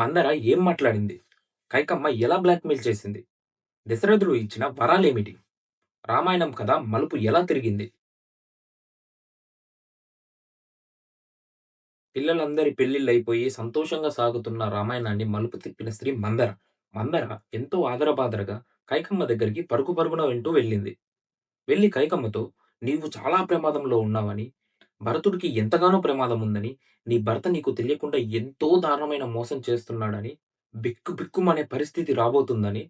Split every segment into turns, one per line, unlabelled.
మందర ఏం మాట్లాడింది? కైకమ్మ ఎలా బ్లాక్‌మెయిల్ చేసింది? దశరథుడు ఇచ్చిన వరాలేమిటి? రామాయణం కథ మలుపు ఎలా తిరిగింది? పిల్లలందరి పెళ్లిళ్లయిపోయి సంతోషంగా సాగుతున్న రామాయణాన్ని మలుపు తిప్పిన స్త్రీ మందర. మందర ఎంతో ఆదరబాదరగా కైకమ్మ దగ్గరికి పరుగు పరుగున వెంటూ వెళ్ళింది. వెళ్లి కైకమ్మతో "నీవు చాలా ప్రమాదంలో ఉన్నావని, భరతుడికి ఎంతగానో ప్రమాదముందని, నీ భర్త నీకు తెలియకుండా ఎంతో దారుణమైన మోసం చేస్తున్నాడని, బిక్కు బిక్కుమనే పరిస్థితి రాబోతుందని"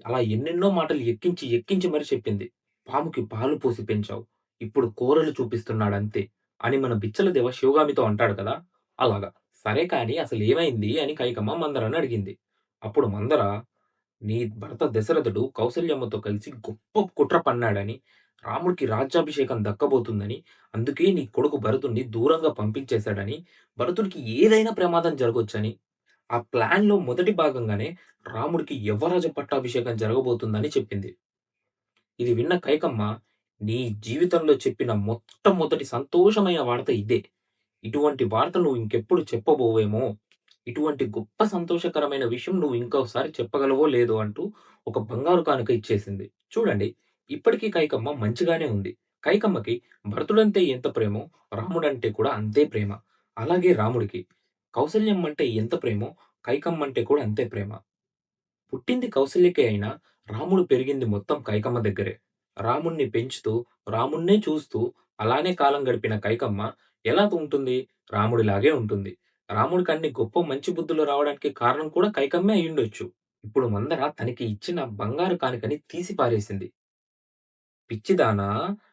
అలా ఎన్నెన్నో మాటలు ఎక్కించి, ఎక్కించి మరి చెప్పింది. "పాముకి పాలు పోసి పెంచావు. ఇప్పుడు కూరలు చూపిస్తున్నాడంతే" అని మన బిచ్చల దేవ శివగామితో అంటాడు కదా! అలాగా. "సరే కానీ అసలేమైంది?" అని కైకమ్మ మందరని అడిగింది. అప్పుడు మందర నీ భర్త దశరథుడు కౌసల్యమ్మతో కలిసి గొప్ప కుట్ర పన్నాడని, రాముడికి రాజ్యాభిషేకం దక్కబోతుందని, అందుకే నీ కొడుకు భరతుడిని దూరంగా పంపించేశాడని, భరతుడికి ఏదైనా ప్రమాదం జరగొచ్చని, ఆ ప్లాన్‌లో మొదటి భాగంగానే రాముడికి యువరాజ పట్టాభిషేకం జరగబోతుందని చెప్పింది. ఇది విన్న కైకమ్మ, నీ జీవితంలో చెప్పిన మొట్టమొదటి సంతోషమైన వార్త ఇదే. ఇటువంటి వార్త నువ్వు ఇంకెప్పుడు చెప్పబోవేమో! ఇటువంటి గొప్ప సంతోషకరమైన విషయం నువ్వు ఇంకోసారి చెప్పగలవో లేదో అంటూ ఒక బంగారు కానుక ఇచ్చేసింది. చూడండి, ఇప్పటికి కైకమ్మ మంచిగానే ఉంది. కైకమ్మకి భరతుడంటే ఎంత ప్రేమో, రాముడంటే కూడా అంతే ప్రేమ. అలాగే రాముడికి కౌసల్యమ్మంటే ఎంత ప్రేమో, కైకమ్మంటే కూడా అంతే ప్రేమ. పుట్టింది కౌసల్యకే అయినా, రాముడు పెరిగింది మొత్తం కైకమ్మ దగ్గరే. రాముడిని పెంచుతూ, రాముడినే చూస్తూ, అలానే కాలం గడిపిన కైకమ్మ ఎలా ఉంటుంది? రాముడిలాగే ఉంటుంది. రాముడికన్ని గొప్ప మంచి బుద్ధులు రావడానికి కారణం కూడా కైకమ్మే అయ్యుండొచ్చు. ఇప్పుడు మందర తనకి ఇచ్చిన బంగారు కానుకని తీసి పారేసింది. పిచ్చిదానా!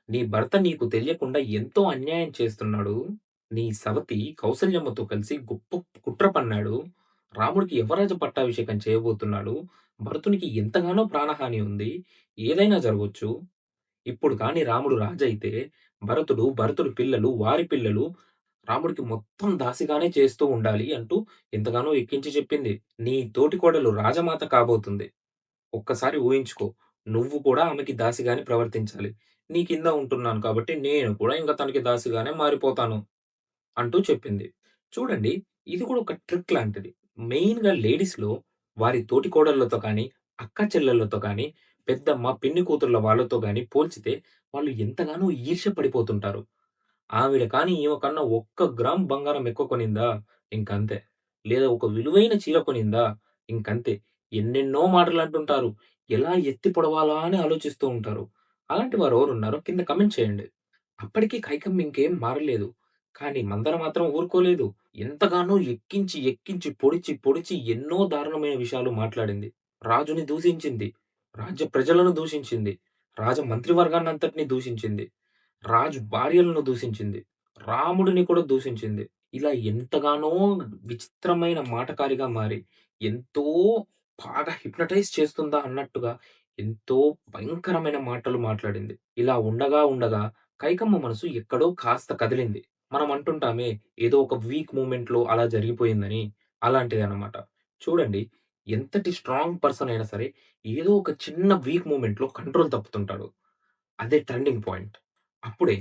నీ భర్త నీకు తెలియకుండా ఎంతో అన్యాయం చేస్తున్నాడు. నీ సవతి కౌసల్యమ్మతో కలిసి గొప్ప కుట్ర పన్నాడు. రాముడికి యువరాజ పట్టాభిషేకం చేయబోతున్నాడు. భరతునికి ఎంతగానో ప్రాణహాని ఉంది. ఏదైనా జరగొచ్చు. ఇప్పుడు కానీ రాముడు రాజైతే భరతుడు పిల్లలు, వారి పిల్లలు రాముడికి మొత్తం దాసిగానే చేస్తూ ఉండాలి అంటూ ఎంతగానో ఎక్కించి చెప్పింది. నీ తోటికోడలు రాజమాత కాబోతుంది. ఒక్కసారి ఊహించుకో. నువ్వు కూడా ఆమెకి దాసిగానే ప్రవర్తించాలి. నీ కింద ఉంటున్నాను కాబట్టి నేను కూడా ఇంక తనకి దాసిగానే మారిపోతాను అంటూ చెప్పింది. చూడండి, ఇది కూడా ఒక ట్రిక్ లాంటిది. మెయిన్‌గా లేడీస్‌లో వారి తోటికోడళ్ళతో కానీ, అక్క చెల్లెళ్ళతో కానీ, పెద్దమ్మ, పిన్ని కూతుర్ల వాళ్ళతో గాని పోల్చితే వాళ్ళు ఎంతగానో ఈర్ష్య పడిపోతుంటారు. ఆవిడ కానీ ఈమె కన్నా ఒక్క గ్రామ్ బంగారం ఎక్కువ కొనిందా ఇంకంతే. లేదా ఒక విలువైన చీర కొనిందా ఇంకంతే. ఎన్నెన్నో మాటలంటుంటారు. ఎలా ఎత్తి పొడవాలా అని ఆలోచిస్తూ ఉంటారు. అలాంటి వారెవరున్నారో కింద కామెంట్ చేయండి. అప్పటికి కైకమ్మ ఇంకేం మారలేదు. కానీ మందర మాత్రం ఊరుకోలేదు. ఎంతగానో ఎక్కించి, ఎక్కించి పొడిచి, పొడిచి ఎన్నో దారుణమైన విషయాలు మాట్లాడింది. రాజుని దూషించింది. రాజ్య ప్రజలను దూషించింది. రాజ మంత్రివర్గాన్నంతటిని దూషించింది. రాజు భార్యలను దూషించింది. రాముడిని కూడా దూషించింది. ఇలా ఎంతగానో విచిత్రమైన మాటకారిగా మారి, ఎంతో బాగా హిప్నటైజ్ చేస్తుందా అన్నట్టుగా ఎంతో భయంకరమైన మాటలు మాట్లాడింది. ఇలా ఉండగా, ఉండగా కైకమ్మ మనసు ఎక్కడో కాస్త కదిలింది. మనం అంటుంటామే, ఏదో ఒక వీక్ మూవ్‌మెంట్‌లో అలా జరిగిపోయిందని. అలాంటిదనమాట. చూడండి, ఎంతటి స్ట్రాంగ్ పర్సన్ అయినా సరే, ఏదో ఒక చిన్న వీక్ మూవ్‌మెంట్‌లో కంట్రోల్ తప్పుతుంటాడు. అదే టర్నింగ్ పాయింట్. అప్పుడే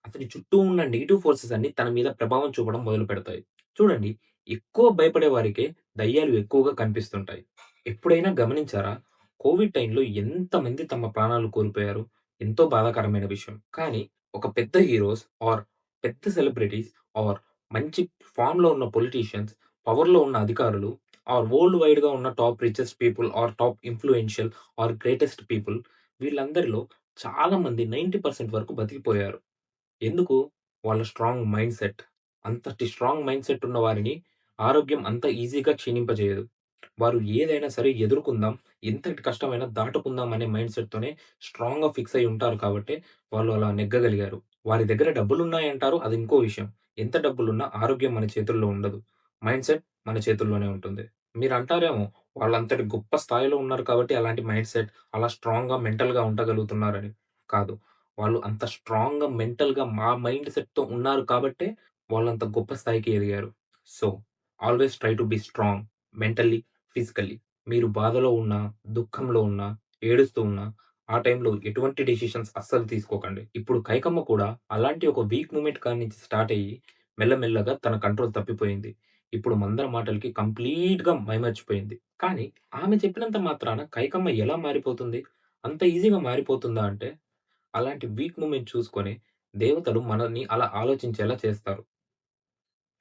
అతని చుట్టూ ఉన్న నెగెటివ్ ఫోర్సెస్ అన్నీ తన మీద ప్రభావం చూపడం మొదలుపెడతాయి. చూడండి, ఎక్కువ భయపడే వారికే దయ్యాలు ఎక్కువగా కనిపిస్తుంటాయి. ఎప్పుడైనా గమనించారా? కోవిడ్ టైంలో ఎంతమంది తమ ప్రాణాలు కోల్పోయారు? ఎంతో బాధాకరమైన విషయం. కానీ ఒక పెద్ద హీరోస్ ఆర్ పెద్ద సెలబ్రిటీస్ ఆర్ మంచి ఫార్మ్‌లో ఉన్న పొలిటీషియన్స్, పవర్‌లో ఉన్న అధికారులు ఆర్ వరల్డ్ వైడ్‌గా ఉన్న top richest people or top influential or greatest people వీళ్ళందరిలో చాలా మంది 90% వరకు బతికిపోయారు. ఎందుకు? వాళ్ళ స్ట్రాంగ్ మైండ్‌సెట్. అంతటి స్ట్రాంగ్ మైండ్‌సెట్ ఉన్న వారిని ఆరోగ్యం అంత ఈజీగా క్షీణింపజేయదు. వారు ఏదైనా సరే ఎదుర్కొందాం, ఎంతటి కష్టమైనా దాటుకుందాం అనే మైండ్‌సెట్‌తోనే స్ట్రాంగ్‌గా ఫిక్స్ అయ్యి ఉంటారు కాబట్టే వాళ్ళు అలా నెగ్గగలిగారు. వారి దగ్గర డబ్బులున్నాయంటారు అది ఇంకో విషయం. ఎంత డబ్బులున్నా ఆరోగ్యం మన చేతుల్లో ఉండదు. మైండ్‌సెట్ మన చేతుల్లోనే ఉంటుంది. మీరంటారేమో వాళ్ళంతటి గొప్ప స్థాయిలో ఉన్నారు కాబట్టి అలాంటి మైండ్‌సెట్ అలా స్ట్రాంగ్‌గా మెంటల్‌గా ఉండగలుగుతున్నారని. కాదు. వాళ్ళు అంత స్ట్రాంగ్‌గా మెంటల్‌గా మా మైండ్ సెట్‌తో ఉన్నారు కాబట్టే వాళ్ళంత గొప్ప స్థాయికి ఎదిగారు. So, always try to be strong mentally, physically. మీరు బాధలో ఉన్నా, దుఃఖంలో ఉన్నా, ఏడుస్తూ ఉన్నా, ఆ టైంలో ఎటువంటి డెసిషన్స్ అస్సలు తీసుకోకండి. ఇప్పుడు కైకమ్మ కూడా అలాంటి ఒక వీక్ మూవ్‌మెంట్ కాడి నుంచి స్టార్ట్ అయ్యి మెల్లమెల్లగా తన కంట్రోల్ తప్పిపోయింది. ఇప్పుడు మందర మాటలకి కంప్లీట్‌గా మైమర్చిపోయింది. కానీ ఆమె చెప్పినంత మాత్రాన కైకమ్మ ఎలా మారిపోతుంది? అంత ఈజీగా మారిపోతుందా అంటే, అలాంటి వీక్ మూమెంట్ చూసుకొని దేవతలు మనల్ని అలా ఆలోచించేలా చేస్తారు.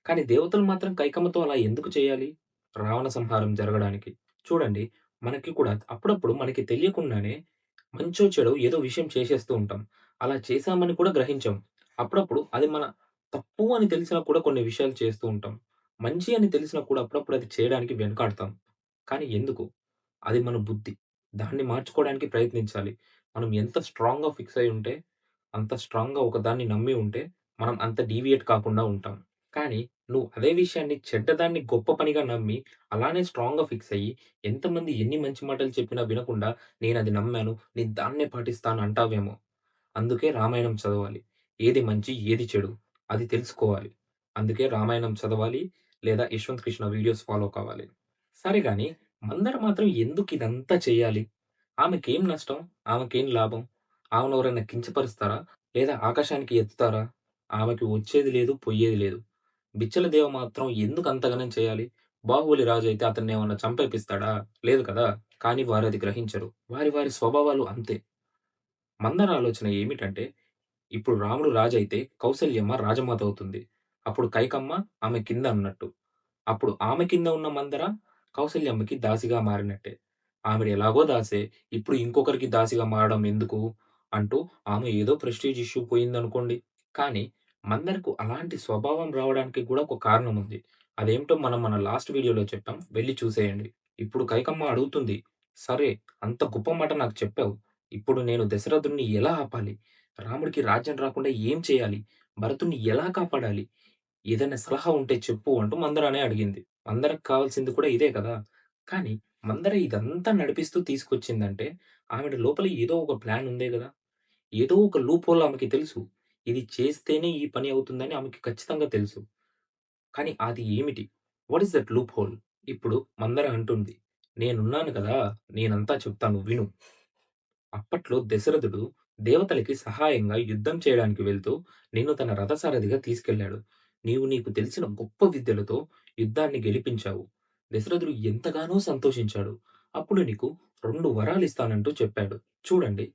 కానీ దేవతలు మాత్రం కైకమ్మతో అలా ఎందుకు చేయాలి? రావణ సంహారం జరగడానికి. చూడండి, మనకి కూడా అప్పుడప్పుడు మనకి తెలియకుండానే మంచో, చెడో ఏదో విషయం చేసేస్తూ ఉంటాం. అలా చేశామని కూడా గ్రహించం. అప్పుడప్పుడు అది మన తప్పు అని తెలిసినా కూడా కొన్ని విషయాలు చేస్తూ ఉంటాం. మంచి అని తెలిసినా కూడా అప్పుడప్పుడు అది చేయడానికి వెనకాడతాం. కానీ ఎందుకు? అది మన బుద్ధి. దాన్ని మార్చుకోవడానికి ప్రయత్నించాలి. మనం ఎంత స్ట్రాంగ్‌గా ఫిక్స్ అయ్యి ఉంటే, అంత స్ట్రాంగ్‌గా ఒకదాన్ని నమ్మి ఉంటే, మనం అంత డీవియేట్ కాకుండా ఉంటాం. కానీ నువ్వు అదే విషయాన్ని చెడ్డదాన్ని గొప్ప పనిగా నమ్మి, అలానే స్ట్రాంగ్‌గా ఫిక్స్ అయ్యి, ఎంతమంది ఎన్ని మంచి మాటలు చెప్పినా వినకుండా, నేనది నమ్మాను, నేను దాన్నే పాటిస్తాను అంటావేమో. అందుకే రామాయణం చదవాలి. ఏది మంచి, ఏది చెడు అది తెలుసుకోవాలి. అందుకే రామాయణం చదవాలి, లేదా యశ్వంత్ కృష్ణ వీడియోస్ ఫాలో కావాలి. సరే గాని, మందర మాత్రం ఎందుకిదంతా చెయ్యాలి? ఆమెకేం నష్టం? ఆమెకేం లాభం? ఆమెనెవరైనా కించపరుస్తారా? లేదా ఆకాశానికి ఎత్తుతారా? ఆమెకి వచ్చేది లేదు, పొయ్యేది లేదు. బిచ్చల దేవ మాత్రం ఎందుకంతగనం చేయాలి? బాహుబలి రాజు అయితే అతన్నేమన్నా చంపేపిస్తాడా? లేదు కదా! కానీ వారది గ్రహించరు. వారి వారి స్వభావాలు అంతే. మందర ఆలోచన ఏమిటంటే, ఇప్పుడు రాముడు రాజైతే కౌసల్యమ్మ రాజమాత అవుతుంది. అప్పుడు కైకమ్మ ఆమె కింద అన్నట్టు. అప్పుడు ఆమె కింద ఉన్న మందర కౌసల్యమ్మకి దాసిగా మారినట్టే. ఆవిడ ఎలాగో దాసే, ఇప్పుడు ఇంకొకరికి దాసిగా మారడం ఎందుకు? అంటూ ఆమె ఏదో ప్రెస్టీజ్ ఇష్యూ పోయిందనుకోండి. కానీ మందరకు అలాంటి స్వభావం రావడానికి కూడా ఒక కారణం ఉంది. అదేంటో మనం మన లాస్ట్ వీడియోలో చెప్పాం. వెళ్లి చూసేయండి. ఇప్పుడు కైకమ్మ అడుగుతుంది. సరే, అంత గొప్ప మాట నాకు చెప్పావు. ఇప్పుడు నేను దశరథుడిని ఎలా ఆపాలి? రాముడికి రాజ్యం రాకుండా ఏం చేయాలి? భరతుడిని ఎలా కాపాడాలి? ఏదైనా సలహా ఉంటే చెప్పు అంటూ మందరనే అడిగింది. మందరకు కావాల్సింది కూడా ఇదే కదా! కానీ మందర ఇదంతా నడిపిస్తూ తీసుకొచ్చిందంటే, ఆవిడ లోపల ఏదో ఒక ప్లాన్ ఉందే గదా! ఏదో ఒక లూప్ హోల్ ఆమెకి తెలుసు. ఇది చేస్తేనే ఈ పని అవుతుందని ఆమెకి ఖచ్చితంగా తెలుసు. కానీ అది ఏమిటి? What is that loop whole? ఇప్పుడు మందర అంటుంది. నేనున్నాను కదా! నేనంతా చెప్తాను విను. అప్పట్లో దశరథుడు దేవతలకి సహాయంగా యుద్ధం చేయడానికి వెళ్తూ నిన్ను తన రథసారథిగా తీసుకెళ్ళాడు. నీకు తెలిసిన గొప్ప విద్యలతో యుద్ధాన్ని గెలిపించావు. దశరథుడు ఎంతగానో సంతోషించాడు. అప్పుడు నీకు 2 వరాలిస్తానంటూ చెప్పాడు. చూడండి,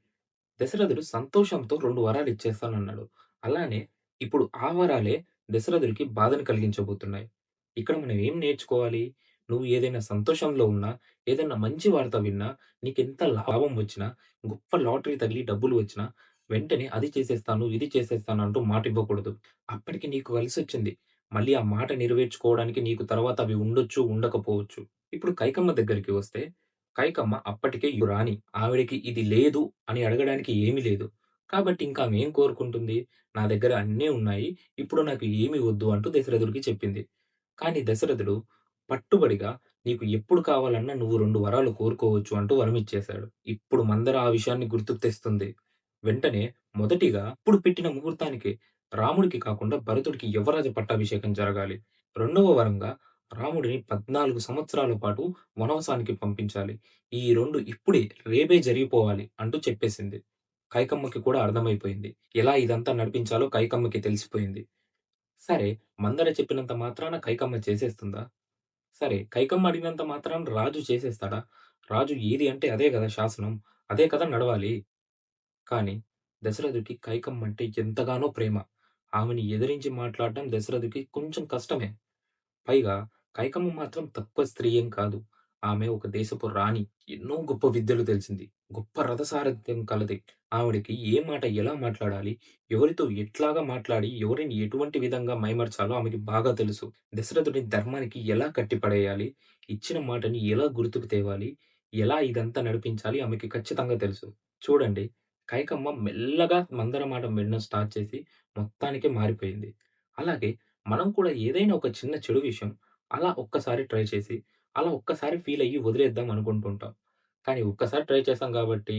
దశరథుడు సంతోషంతో 2 వరాలిచ్చేస్తానన్నాడు. అలానే ఇప్పుడు ఆ వరాలే దశరథుడికి బాధను కలిగించబోతున్నాయి. ఇక్కడ మనం ఏం నేర్చుకోవాలి? నువ్వు ఏదైనా సంతోషంలో ఉన్నా, ఏదైనా మంచి వార్త విన్నా, నీకెంత లాభం వచ్చినా, గొప్ప లాటరీ తగిలి డబ్బులు వచ్చినా, వెంటనే అది చేసేస్తాను, ఇది చేసేస్తాను అంటూ మాటివ్వకూడదు. అప్పటికి నీకు కలిసొచ్చింది. మళ్ళీ ఆ మాట నెరవేర్చుకోవడానికి నీకు తర్వాత అవి ఉండొచ్చు, ఉండకపోవచ్చు. ఇప్పుడు కైకమ్మ దగ్గరికి వస్తే కైకమ్మ అప్పటికే రాణి. ఆవిడకి ఇది లేదు అని అడగడానికి ఏమీ లేదు. కాబట్టి ఇంకా ఆమె ఏం కోరుకుంటుంది? నా దగ్గర అన్నీ ఉన్నాయి. ఇప్పుడు నాకు ఏమి వద్దు అంటూ దశరథుడికి చెప్పింది. కానీ దశరథుడు పట్టుబడిగా నీకు ఎప్పుడు కావాలన్నా నువ్వు 2 వరాలు కోరుకోవచ్చు అంటూ వరమిచ్చేశాడు. ఇప్పుడు మందర ఆ విషయాన్ని గుర్తుకు తెస్తుంది. వెంటనే మొదటిగా ఇప్పుడు పెట్టిన ముహూర్తానికే రాముడికి కాకుండా భరతుడికి యువరాజ పట్టాభిషేకం జరగాలి. రెండవ వరంగా రాముడిని 14 సంవత్సరాల పాటు వనవాసానికి పంపించాలి. ఈ 2 ఇప్పుడే రేపే జరిగిపోవాలి అంటూ చెప్పేసింది. కైకమ్మకి కూడా అర్థమైపోయింది. ఎలా ఇదంతా నడిపించాలో కైకమ్మకి తెలిసిపోయింది. సరే, మందర చెప్పినంత మాత్రాన కైకమ్మ చేసేస్తుందా? సరే, కైకమ్మ అడిగినంత మాత్రాన రాజు చేసేస్తాడా? రాజు ఏది అంటే అదే గదా శాసనం. అదే కదా నడవాలి. కానీ దశరథుడికి కైకమ్మంటే ఎంతగానో ప్రేమ. ఆమెని ఎదిరించి మాట్లాడడం దశరథుడికి కొంచెం కష్టమే. పైగా కైకమ్మ మాత్రం తక్కువ స్త్రీ ఏం కాదు. ఆమె ఒక దేశపు రాణి. ఎన్నో గొప్ప విద్యలు తెలిసింది. గొప్ప రథసారథ్యం కలది. ఆవిడకి ఏ మాట ఎలా మాట్లాడాలి? ఎవరితో ఎట్లాగా మాట్లాడి, ఎవరిని ఎటువంటి విధంగా మైమర్చాలో ఆమెకి బాగా తెలుసు. దశరథుడి ధర్మానికి ఎలా కట్టిపడేయాలి? ఇచ్చిన మాటని ఎలా గుర్తుకు తేవాలి? ఎలా ఇదంతా నడిపించాలి ఆమెకి ఖచ్చితంగా తెలుసు. చూడండి, కైకమ్మ మెల్లగా మందర మాట వినడం స్టార్ట్ చేసి మొత్తానికే మారిపోయింది. అలాగే మనం కూడా ఏదైనా ఒక చిన్న చెడు విషయం అలా ఒక్కసారి ట్రై చేసి, అలా ఒక్కసారి ఫీల్ అయ్యి వదిలేద్దాం అనుకుంటుంటాం. కానీ ఒక్కసారి ట్రై చేసాం కాబట్టి,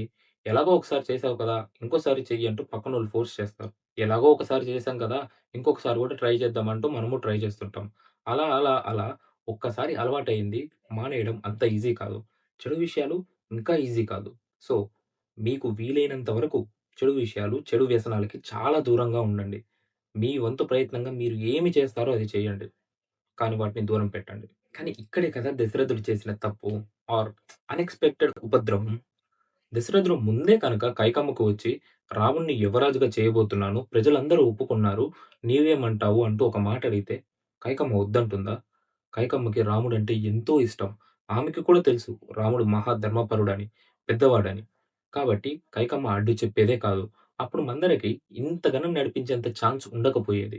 ఎలాగో ఒకసారి చేసావు కదా! ఇంకోసారి చెయ్యి అంటూ పక్కనోళ్ళు ఫోర్స్ చేస్తారు. ఎలాగో ఒకసారి చేసాం కదా! ఇంకొకసారి కూడా ట్రై చేద్దాం అంటూ మనము ట్రై చేస్తుంటాం. అలా ఒక్కసారి అలవాటయింది మానేయడం అంత ఈజీ కాదు. చెడు విషయాలు ఇంకా ఈజీ కాదు. సో, మీకు వీలైనంత వరకు చెడు విషయాలు, చెడు వ్యసనాలకి చాలా దూరంగా ఉండండి. మీ వంతు ప్రయత్నంగా మీరు ఏమి చేస్తారో అది చేయండి. కానీ వాటిని దూరం పెట్టండి. కానీ ఇక్కడే కదా దశరథుడు చేసిన తప్పు ఆర్ అన్‌ఎక్స్‌పెక్టెడ్ ఉపద్రవం. దశరథుడు ముందే కనుక కైకమ్మకు వచ్చి, రాముడిని యువరాజుగా చేయబోతున్నాను. ప్రజలందరూ ఒప్పుకున్నారు. నీవేమంటావు అంటూ ఒక మాట అడిగితే, కైకమ్మ వద్దంటుందా? కైకమ్మకి రాముడంటే ఎంతో ఇష్టం. ఆమెకి కూడా తెలుసు రాముడు మహా ధర్మపరుడని, పెద్దవాడని. కాబట్టి కైకమ్మ అడ్డు చెప్పేదే కాదు. అప్పుడు మందరకి ఇంతగనం నడిపించేంత ఛాన్స్ ఉండకపోయేది.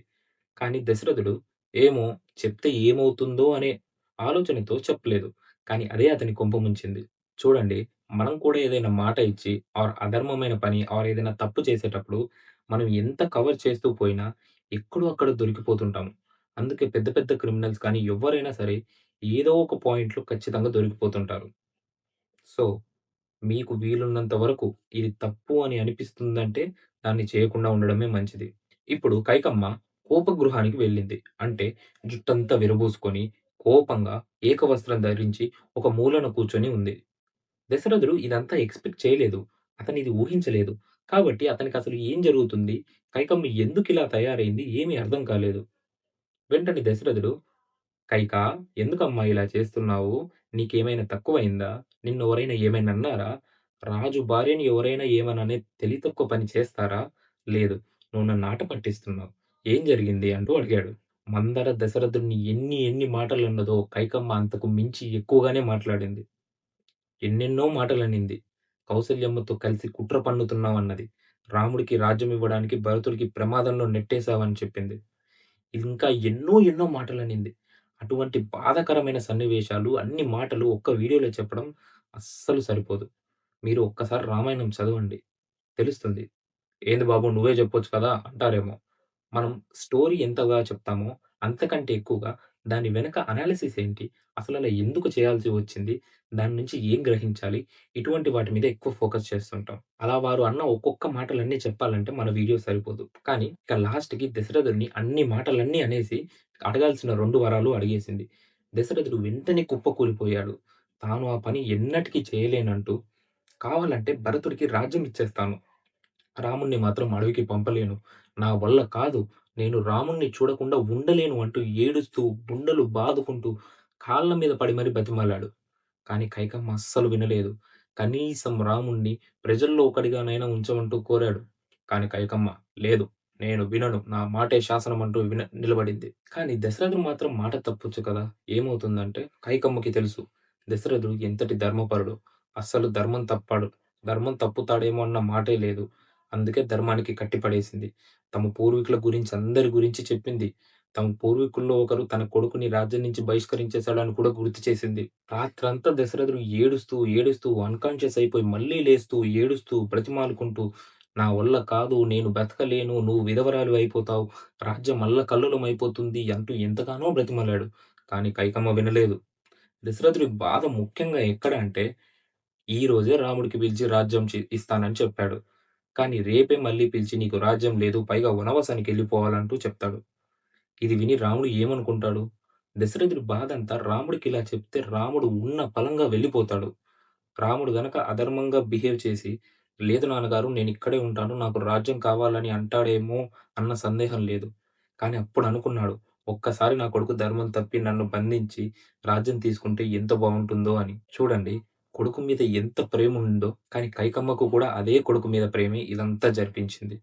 కానీ దశరథుడు ఏమో చెప్తే ఏమవుతుందో అనే ఆలోచనతో చెప్పలేదు. కానీ అదే అతని కొంప ముంచింది. చూడండి, మనం కూడా ఏదైనా మాట ఇచ్చి ఆర్ అధర్మమైన పని ఆర్ ఏదైనా తప్పు చేసేటప్పుడు మనం ఎంత కవర్ చేస్తూ పోయినా ఎక్కడో అక్కడ దొరికిపోతుంటాము. అందుకే పెద్ద పెద్ద క్రిమినల్స్ కానీ ఎవ్వరైనా సరే ఏదో ఒక పాయింట్‌లో ఖచ్చితంగా దొరికిపోతుంటారు. సో, మీకు వీలున్నంత వరకు ఇది తప్పు అని అనిపిస్తుందంటే దాన్ని చేయకుండా ఉండడమే మంచిది. ఇప్పుడు కైకమ్మ కోపగృహానికి వెళ్ళింది. అంటే జుట్టంతా విరబోసుకొని, కోపంగా ఏకవస్త్రం ధరించి ఒక మూలన కూర్చొని ఉంది. దశరథుడు ఇదంతా ఎక్స్‌పెక్ట్ చేయలేదు. అతనిది ఊహించలేదు. కాబట్టి అతనికసలు ఏం జరుగుతుంది? కైకమ్మ ఎందుకిలా తయారైంది? ఏమీ అర్థం కాలేదు. వెంటనే దశరథుడు, "కైకా, ఎందుకమ్మా ఇలా చేస్తున్నావు? నీకేమైనా తక్కువయిందా? నిన్నెవరైనా ఏమైనా అన్నారా? రాజు భార్యని ఎవరైనా ఏమన్నా అనే తెలివి తక్కువ పని చేస్తారా? లేదు. నువ్వు నన్ను ఆట పట్టిస్తున్నావు. ఏం జరిగింది?" అంటూ అడిగాడు. మందర దశరథుడిని ఎన్ని ఎన్ని మాటలన్నదో కైకమ్మ అంతకు మించి ఎక్కువగానే మాట్లాడింది. ఎన్నెన్నో మాటలనింది. కౌసల్యమ్మతో కలిసి కుట్ర పన్నుతున్నావన్నది. రాముడికి రాజ్యమివ్వడానికి భరతుడికి ప్రమాదంలో నెట్టేశావని చెప్పింది. ఇంకా ఎన్నో ఎన్నో మాటలనింది. అటువంటి బాధాకరమైన సన్నివేశాలు, అన్ని మాటలు ఒక్క వీడియోలో చెప్పడం అస్సలు సరిపోదు. మీరు ఒక్కసారి రామాయణం చదవండి. తెలుస్తుంది. "ఏంది బాబు నువ్వే జెప్పొచ్చు కదా!" అంటారేమో. మనం స్టోరీ ఎంతగా చెప్తామో, అంతకంటే ఎక్కువగా దాని వెనక అనాలిసిస్ ఏంటి? అసలలా ఎందుకు చేయాల్సి వచ్చింది? దాని నుంచి ఏం గ్రహించాలి? ఇటువంటి వాటి మీద ఎక్కువ ఫోకస్ చేస్తుంటాం. అలా వారు అన్న ఒక్కొక్క మాటలన్నీ చెప్పాలంటే మన వీడియో సరిపోదు. కానీ ఇక లాస్ట్‌కి దశరథుడిని అన్ని మాటలన్నీ అనేసి అడగాల్సిన 2 వరాలు అడిగేసింది. దశరథుడు వెంటనే కుప్పకూలిపోయాడు. తాను ఆ పని ఎన్నటికి చేయలేనంటూ, కావాలంటే భరతుడికి రాజ్యం ఇచ్చేస్తాను. రాముడిని మాత్రం అడవికి పంపలేను. నా వల్ల కాదు. నేను రాముడిని చూడకుండా ఉండలేను అంటూ ఏడుస్తూ, గుండెలు బాదుకుంటూ, కాళ్ళ మీద పడి మరి బతిమాలాడు. కానీ కైకమ్మ అస్సలు వినలేదు. కనీసం రాముడిని ప్రజల్లో ఒకడిగానైనా ఉంచమంటూ కోరాడు. కానీ కైకమ్మ లేదు. నేను వినను. నా మాటే శాసనం అంటూ నిలబడింది. కానీ దశరథుడు మాత్రం మాట తప్పొచ్చు కదా! ఏమవుతుందంటే కైకమ్మకి తెలుసు. దశరథుడు ఎంతటి ధర్మపరుడో. అస్సలు ధర్మం తప్పుతాడేమో అన్న మాటే లేదు. అందుకే ధర్మానికి కట్టిపడేసింది. తమ పూర్వీకుల గురించి అందరి గురించి చెప్పింది. తమ పూర్వీకుల్లో ఒకరు తన కొడుకుని రాజ్యం నుంచి బహిష్కరించేసాడని కూడా గుర్తు చేసింది. రాత్రంతా దశరథుడు ఏడుస్తూ, ఏడుస్తూ అన్‌కాన్షియస్ అయిపోయి మళ్ళీ లేస్తూ, ఏడుస్తూ, బ్రతిమాలుకుంటూ, "నా వల్ల కాదు. నేను బతకలేను. నువ్వు విధవరాలివి అయిపోతావు. రాజ్యం అల్లకల్లోలమైపోతుంది" అంటూ ఎంతగానో బ్రతిమాలాడు. కానీ కైకమ్మ వినలేదు. దశరథుడి బాధ ముఖ్యంగా ఎక్కడ అంటే, ఈ రోజే రాముడికి పిలిచి రాజ్యం ఇస్తానని చెప్పాడు. కానీ రేపే మళ్ళీ పిలిచి నీకు రాజ్యం లేదు. పైగా వనవాసానికెళ్ళిపోవాలంటూ చెప్తాడు. ఇది విని రాముడు ఏమనుకుంటాడు? దశరథుడి బాధంతా రాముడికిలా చెప్తే రాముడు ఉన్న పళంగా వెళ్ళిపోతాడు. రాముడు గనక అధర్మంగా బిహేవ్ చేసి, "లేదు నాన్నగారు నేనిక్కడే ఉంటాను. నాకు రాజ్యం కావాలని" అంటాడేమో అన్న సందేహం లేదు. కానీ అప్పుడనుకున్నాడు, ఒక్కసారి నా కొడుకు ధర్మం తప్పి నన్ను బంధించి రాజ్యం తీసుకుంటే ఎంత బావుంటుందో అని. చూడండి, కొడుకు మీద ఎంత ప్రేముందో, కానీ కైకమ్మకు కూడా అదే కొడుకు మీద ప్రేమే ఇదంతా జరిపించింది.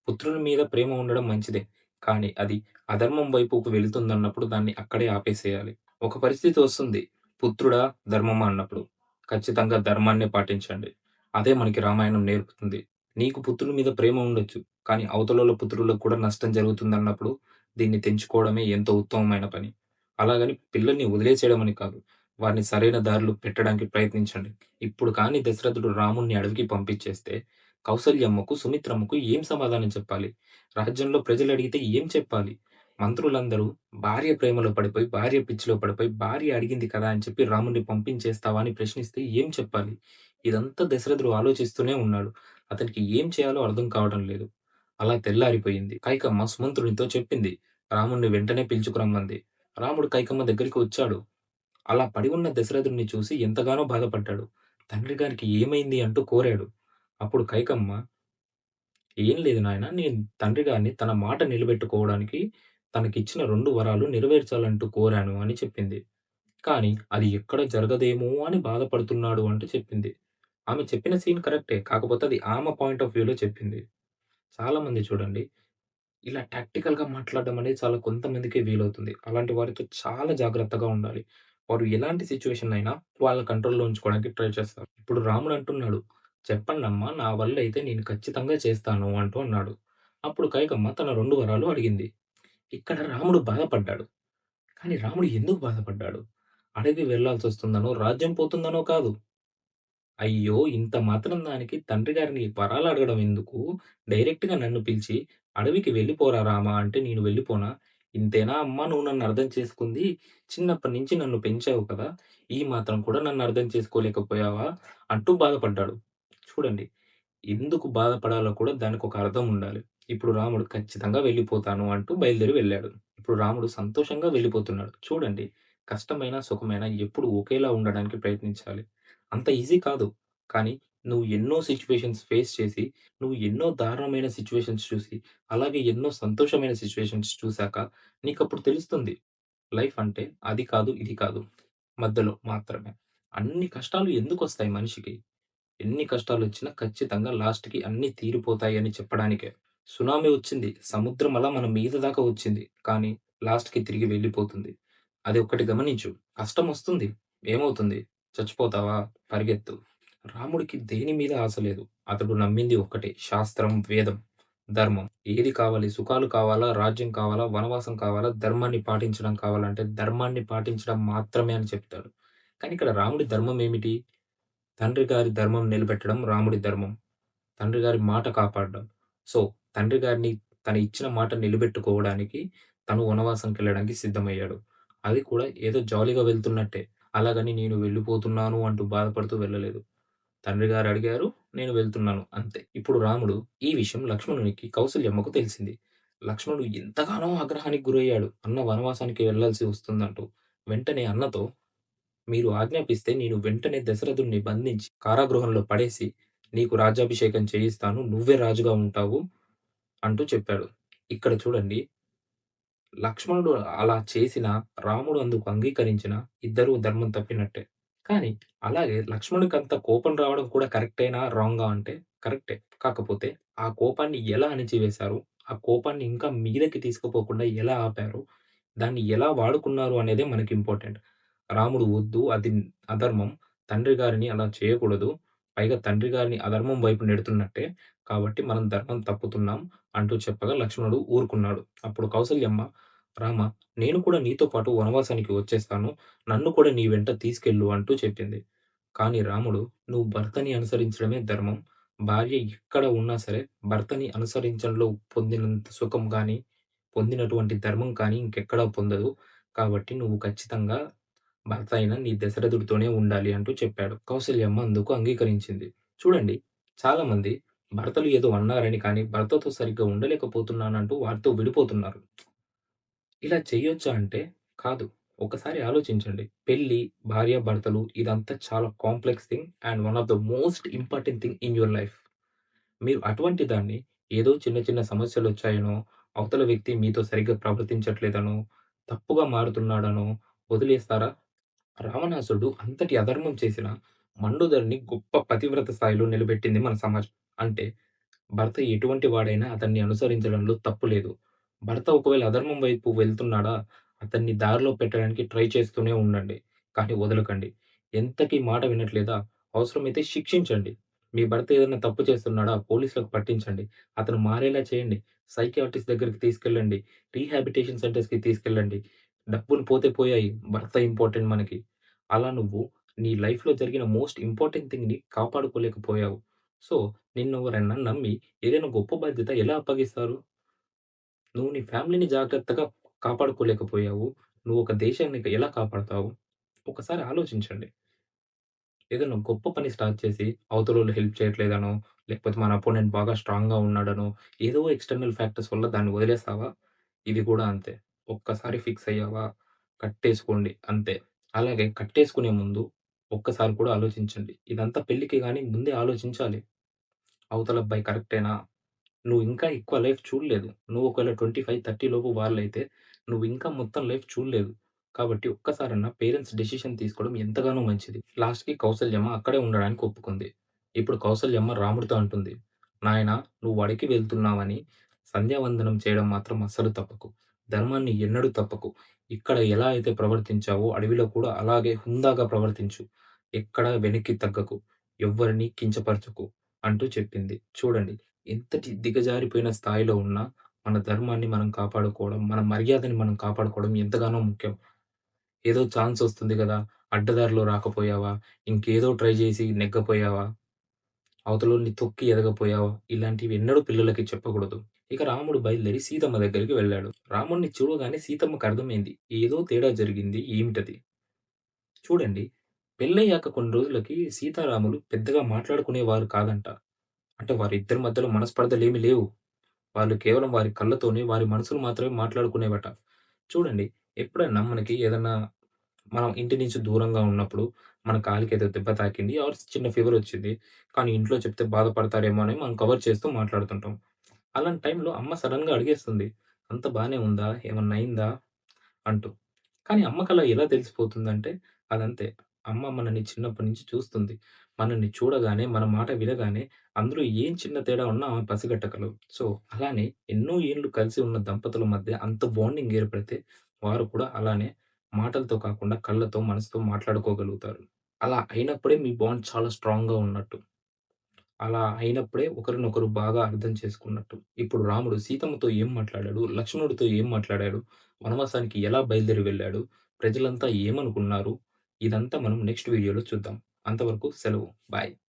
పుత్రుని మీద ప్రేమ ఉండడం మంచిదే. కానీ అది అధర్మం వైపుకు వెళ్తుందన్నప్పుడు దాన్ని అక్కడే ఆపేసేయాలి. ఒక పరిస్థితి వస్తుంది. పుత్రుడా, ధర్మమా అన్నప్పుడు. ఖచ్చితంగా ధర్మాన్నే పాటించండి. అదే మనకి రామాయణం నేర్పుతుంది. నీకు పుత్రుని మీద ప్రేమ ఉండొచ్చు. కానీ అవతలోళ్ళ పుత్రులకు కూడా నష్టం జరుగుతుందన్నప్పుడు దీన్ని తెంచుకోవడమే ఎంతో ఉత్తమమైన పని. అలాగని పిల్లల్ని వదిలేసేయడం అని కాదు. వారిని సరైన దారిలో పెట్టడానికి ప్రయత్నించండి. ఇప్పుడు కానీ దశరథుడు రాముడిని అడవికి పంపించేస్తే కౌసల్యమ్మకు, సుమిత్రమ్మకు ఏం సమాధానం చెప్పాలి? రాజ్యంలో ప్రజలడిగితే ఏం చెప్పాలి? మంత్రులందరూ భార్య ప్రేమలో పడిపోయి, భార్య పిచ్చిలో పడిపోయి, భార్య అడిగింది కదా అని చెప్పి రాముడిని పంపించేస్తావా అని ప్రశ్నిస్తే ఏం చెప్పాలి? ఇదంతా దశరథుడు ఆలోచిస్తూనే ఉన్నాడు. అతనికి ఏం చేయాలో అర్థం కావడం లేదు. అలా తెల్లారిపోయింది. కైకమ్మ సుమంత్రునితో చెప్పింది. రాముడిని వెంటనే పిలుచుకురమ్మంది. రాముడు కైకమ్మ దగ్గరికి వచ్చాడు. అలా పడి ఉన్న దశరథుడిని చూసి ఎంతగానో బాధపడ్డాడు. తండ్రి గారికి ఏమైంది అంటూ కోరాడు. అప్పుడు కైకమ్మ, "ఏం లేదు నాయనా, నేను తండ్రి గారిని తన మాట నిలబెట్టుకోవడానికి తనకిచ్చిన 2 వరాలు నెరవేర్చాలంటూ కోరాను అని చెప్పింది. కానీ అది ఎక్కడ జరగదేమో అని బాధపడుతున్నాడు అంటూ చెప్పింది. ఆమె చెప్పిన సీన్ కరెక్టే. కాకపోతే అది ఆమె పాయింట్ ఆఫ్ వ్యూలో చెప్పింది. చాలామంది చూడండి ఇలా టాక్టికల్‌గా మాట్లాడడం అనేది చాలా కొంతమందికే వీలవుతుంది. అలాంటి వారితో చాలా జాగ్రత్తగా ఉండాలి. వారు ఎలాంటి సిట్యుయేషన్ అయినా వాళ్ళ కంట్రోల్‌లో ఉంచుకోవడానికి ట్రై చేస్తారు. ఇప్పుడు రాముడు అంటున్నాడు, "చెప్పండమ్మా నా వల్లైతే నేను ఖచ్చితంగా చేస్తాను" అంటూ అన్నాడు. అప్పుడు కైకమ్మ తన 2 వరాలు అడిగింది. ఇక్కడ రాముడు బాధపడ్డాడు. కానీ రాముడు ఎందుకు బాధపడ్డాడు? అడవి వెళ్ళాల్సొస్తుందనో, రాజ్యం పోతుందనో కాదు. అయ్యో! ఇంత మాత్రం దానికి తండ్రి గారిని వరాలడగడం ఎందుకు? డైరెక్ట్‌గా నన్ను పిలిచి, "అడవికి వెళ్ళిపోరా రామా" అంటే నేను వెళ్ళిపోనా? ఇంతేనా అమ్మా నువ్వు నన్ను అర్థం చేసుకుంది? చిన్నప్పటి నుంచి నన్ను పెంచావు కదా! ఈ మాత్రం కూడా నన్ను అర్థం చేసుకోలేకపోయావా? అంటూ బాధపడ్డాడు. చూడండి ఎందుకు బాధపడాలో కూడా దానికొక అర్థం ఉండాలి. ఇప్పుడు రాముడు ఖచ్చితంగా వెళ్ళిపోతాను అంటూ బయలుదేరి వెళ్ళాడు. ఇప్పుడు రాముడు సంతోషంగా వెళ్ళిపోతున్నాడు. చూడండి కష్టమైన, సుఖమైన ఎప్పుడు ఒకేలా ఉండడానికి ప్రయత్నించాలి. అంత ఈజీ కాదు. కానీ నువ్వు ఎన్నో సిట్యుయేషన్స్ ఫేస్ చేసి, నువ్వు ఎన్నో దారుణమైన సిట్యుయేషన్స్ చూసి, అలాగే ఎన్నో సంతోషమైన సిట్యుయేషన్స్ చూసాక నీకప్పుడు తెలుస్తుంది. లైఫ్ అంటే అది కాదు, ఇది కాదు. మధ్యలో మాత్రమే. అన్ని కష్టాలు ఎందుకొస్తాయి మనిషికి? ఎన్ని కష్టాలొచ్చినా ఖచ్చితంగా లాస్ట్‌కి అన్నీ తీరిపోతాయని చెప్పడానికే. సునామీ వచ్చింది. సముద్రం అలా మన మీద దాకా వచ్చింది. కానీ లాస్ట్‌కి తిరిగి వెళ్ళిపోతుంది. అది ఒక్కటి గమనించు. కష్టమొస్తుంది. ఏమవుతుంది? చచ్చిపోతావా? పరిగెత్తు. రాముడికి దేని మీద ఆశ లేదు. అతడు నమ్మింది ఒక్కటే శాస్త్రం, వేదం, ధర్మం. ఏది కావాలి? సుఖాలు కావాలా? రాజ్యం కావాలా? వనవాసం కావాలా? ధర్మాన్ని పాటించడం కావాలంటే ధర్మాన్ని పాటించడం మాత్రమే అని చెప్తాడు. కానీ ఇక్కడ రాముడి ధర్మం ఏమిటి? తండ్రి గారి ధర్మం నిలబెట్టడం రాముడి ధర్మం. తండ్రి గారి మాట కాపాడడం. సో, తండ్రి గారిని తను ఇచ్చిన మాట నిలబెట్టుకోవడానికి తను వనవాసంకెళ్ళడానికి సిద్ధమయ్యాడు. అది కూడా ఏదో జాలీగా వెళ్తున్నట్టే. అలాగని నేను వెళ్ళిపోతున్నాను అంటూ బాధపడుతూ వెళ్ళలేదు. తండ్రి గారు అడిగారు. నేను వెళ్తున్నాను అంతే. ఇప్పుడు రాముడు ఈ విషయం లక్ష్మణునికి, కౌసల్యమ్మకు తెలిసింది. లక్ష్మణుడు ఎంతగానో ఆగ్రహానికి గురయ్యాడు. అన్న వనవాసానికి వెళ్ళాల్సి వస్తుందంటూ. వెంటనే అన్నతో మీరు ఆజ్ఞాపిస్తే నేను వెంటనే దశరథుడిని బంధించి కారాగృహంలో పడేసి, నీకు రాజ్యాభిషేకం చేయిస్తాను. నువ్వే రాజుగా ఉంటావు అంటూ చెప్పాడు. ఇక్కడ చూడండి లక్ష్మణుడు అలా చేసినా, రాముడు అందుకు అంగీకరించినా ఇద్దరూ ధర్మం తప్పినట్టే. కానీ అలాగే లక్ష్మణుడికంత కోపం రావడం కూడా కరెక్టేనా? రాంగా అంటే కరెక్టే. కాకపోతే ఆ కోపాన్ని ఎలా అణిచివేశారు? ఆ కోపాన్ని ఇంకా మీదకి తీసుకుపోకుండా ఎలా ఆపారు? దాన్ని ఎలా వాడుకున్నారు అనేదే మనకి ఇంపార్టెంట్. రాముడు వద్దు అది అధర్మం. తండ్రి గారిని అలా చేయకూడదు. పైగా తండ్రి గారిని అధర్మం వైపు నెడుతున్నట్టే. కాబట్టి మనం ధర్మం తప్పుతున్నాం అంటూ చెప్పగా లక్ష్మణుడు ఊరుకున్నాడు. అప్పుడు కౌసల్యమ్మ, "రామా! నేను కూడా నీతో పాటు వనవాసానికి వచ్చేస్తాను. నన్ను కూడా నీ వెంట తీసుకెళ్ళు" అంటూ చెప్పింది. కానీ రాముడు, "నువ్వు భర్తని అనుసరించడమే ధర్మం. భార్య ఎక్కడ ఉన్నా సరే భర్తని అనుసరించడంలో పొందినంత సుఖం గాని, పొందినటువంటి ధర్మం కానీ ఇంకెక్కడా పొందదు. కాబట్టి నువ్వు ఖచ్చితంగా భర్త అయిన నీ దశరథుడితోనే ఉండాలి" అంటూ చెప్పాడు. కౌసల్యమ్మ అందుకు అంగీకరించింది. చూడండి చాలామంది భర్తలు ఏదో అన్నారని కానీ భర్తతో సరిగ్గా ఉండలేకపోతున్నానంటూ వారితో విడిపోతున్నారు. ఇలా చేయొచ్చా అంటే కాదు. ఒకసారి ఆలోచించండి. పెళ్లి, భార్యాభర్తలు ఇదంతా చాలా complex thing and one of the most important thing in your life. మీరు అటువంటి దాన్ని ఏదో చిన్న చిన్న సమస్యలొచ్చాయనో, అవతల వ్యక్తి మీతో సరిగ్గా ప్రవర్తించట్లేదనో, తప్పుగా మారుతున్నాడనో వదిలేస్తారా? రావణాసురుడు అంతటి అధర్మం చేసిన మండోదరిని గొప్ప పతివ్రత స్థాయిలో నిలబెట్టింది మన సమాజం. అంటే భర్త ఎటువంటి వాడైనా అతన్ని అనుసరించడంలో తప్పు లేదు. భర్త ఒకవేళ అధర్మం వైపు వెళ్తున్నాడా, అతన్ని దారిలో పెట్టడానికి ట్రై చేస్తూనే ఉండండి. కానీ వదలకండి. ఎంతకి మాట వినట్లేదా, అవసరమైతే శిక్షించండి. మీ భర్త ఏదైనా తప్పు చేస్తున్నాడా, పోలీసులకు పట్టించండి. అతను మారేలా చేయండి. సైకియాట్రిస్ట్ దగ్గరికి తీసుకెళ్ళండి. రీహాబిలిటేషన్ సెంటర్స్‌కి తీసుకెళ్ళండి. డబ్బులు పోతే పోయాయి. భర్త ఇంపార్టెంట్ మనకి. అలా నువ్వు నీ లైఫ్‌లో జరిగిన మోస్ట్ ఇంపార్టెంట్ థింగ్‌ని కాపాడుకోలేకపోయావు. సో, నిన్నెవరైనా నమ్మి ఏదైనా గొప్ప బాధ్యత ఎలా అప్పగిస్తారు? నువ్వు నీ ఫ్యామిలీని జాగ్రత్తగా కాపాడుకోలేకపోయావు. నువ్వు ఒక దేశాన్ని ఎలా కాపాడతావు? ఒకసారి ఆలోచించండి. ఏదైనా గొప్ప పని స్టార్ట్ చేసి అవతలోళ్ళు హెల్ప్ చేయట్లేదనో, లేకపోతే మన అపోనెంట్ బాగా స్ట్రాంగ్‌గా ఉన్నాడనో, ఏదో ఎక్స్‌టర్నల్ ఫ్యాక్టర్స్ వల్ల దాన్ని వదిలేస్తావా? ఇది కూడా అంతే. ఒక్కసారి ఫిక్స్ అయ్యావా? కట్టేసుకోండి అంతే. అలాగే కట్టేసుకునే ముందు ఒక్కసారి కూడా ఆలోచించండి. ఇదంతా పెళ్ళికి గాని ముందే ఆలోచించాలి. అవతల అబ్బాయి కరెక్టేనా? నువ్వు ఇంకా ఎక్కువ లైఫ్ చూడలేదు. నువ్వు ఒకవేళ 25, 30 లోపు వాళ్ళైతే నువ్వు ఇంకా మొత్తం లైఫ్ చూడలేదు. కాబట్టి ఒక్కసారన్నా పేరెంట్స్ డెసిషన్ తీసుకోవడం ఎంతగానో మంచిది. లాస్ట్‌కి కౌసల్యమ్మ అక్కడే ఉండడానికి ఒప్పుకుంది. ఇప్పుడు కౌసల్యమ్మ రాముడితో అంటుంది, "నాయనా నువ్వు అడవికి వెళ్తున్నావని సంధ్యావందనం చేయడం మాత్రం అస్సలు తప్పకు. ధర్మాన్ని ఎన్నడూ తప్పకు. ఇక్కడ ఎలా అయితే ప్రవర్తించావో అడవిలో కూడా అలాగే హుందాగా ప్రవర్తించు. ఎక్కడా వెనక్కి తగ్గకు. ఎవ్వరిని కించపరచకు" అంటూ చెప్పింది. చూడండి ఎంతటి దిగజారిపోయిన స్థాయిలో ఉన్నా, మన ధర్మాన్ని మనం కాపాడుకోవడం, మన మర్యాదని మనం కాపాడుకోవడం ఎంతగానో ముఖ్యం. ఏదో ఛాన్సొస్తుంది గదా! అడ్డదారిలో రాకపోయావా? ఇంకేదో ట్రై జేసి నెగ్గపోయావా? అవతలోడిని తొక్కి ఎదగపోయావా? ఇలాంటివి ఎన్నడూ పిల్లలకి చెప్పకూడదు. ఇక రాముడు బయలుదేరి సీతమ్మ దగ్గరికి వెళ్ళాడు. రాముడిని చూడగానే సీతమ్మకర్థమైంది. ఏదో తేడా జరిగింది. ఏమిటది? చూడండి పెళ్లయ్యాక కొన్ని రోజులకి సీతారాములు పెద్దగా మాట్లాడుకునేవారు కాదంట. అంటే వారిద్దరి మధ్యలో మనస్పర్ధలేమి లేవు. వాళ్ళు కేవలం వారి కళ్ళతోనే వారి మనసులు మాత్రమే మాట్లాడుకునేవట. చూడండి ఎప్పుడన్నా మనకి ఏదన్నా మనం ఇంటి నుంచి దూరంగా ఉన్నప్పుడు మన కాలికేదో దెబ్బ తాకింది ఆర్ చిన్న ఫీవరొచ్చింది. కానీ ఇంట్లో చెప్తే బాధపడతారేమో అని మనం కవర్ చేస్తూ మాట్లాడుతుంటాం. అలాంటి టైంలో అమ్మ సడెన్‌గా అడిగేస్తుంది. "అంతా బానే ఉందా? ఏమన్నా అయిందా?" అంటూ. కానీ అమ్మకలా ఎలా తెలిసిపోతుందంటే అదంతే. అమ్మ మనల్ని చిన్నప్పటి నుంచి చూస్తుంది. మనల్ని చూడగానే, మన మాట వినగానే అందులో ఏం చిన్న తేడా ఉన్నా ఆమె పసిగట్టగలదు. సో, అలానే ఎన్నో ఏళ్ళు కలిసి ఉన్న దంపతుల మధ్య అంత బాండింగ్ ఏర్పడితే వారు కూడా అలానే మాటలతో కాకుండా కళ్ళతో, మనసుతో మాట్లాడుకోగలుగుతారు. అలా అయినప్పుడే మీ బాండ్ చాలా స్ట్రాంగ్‌గా ఉన్నట్టు. అలా అయినప్పుడే ఒకరినొకరు బాగా అర్థం చేసుకున్నట్టు. ఇప్పుడు రాముడు సీతమ్మతో ఏం మాట్లాడాడు? లక్ష్మణుడితో ఏం మాట్లాడాడు? వనవాసానికి ఎలా బయలుదేరి వెళ్ళాడు? ప్రజలంతా ఏమనుకున్నారు? ఇదంతా మనం నెక్స్ట్ వీడియోలో చూద్దాం. అంతవరకు సెలవు. బాయ్.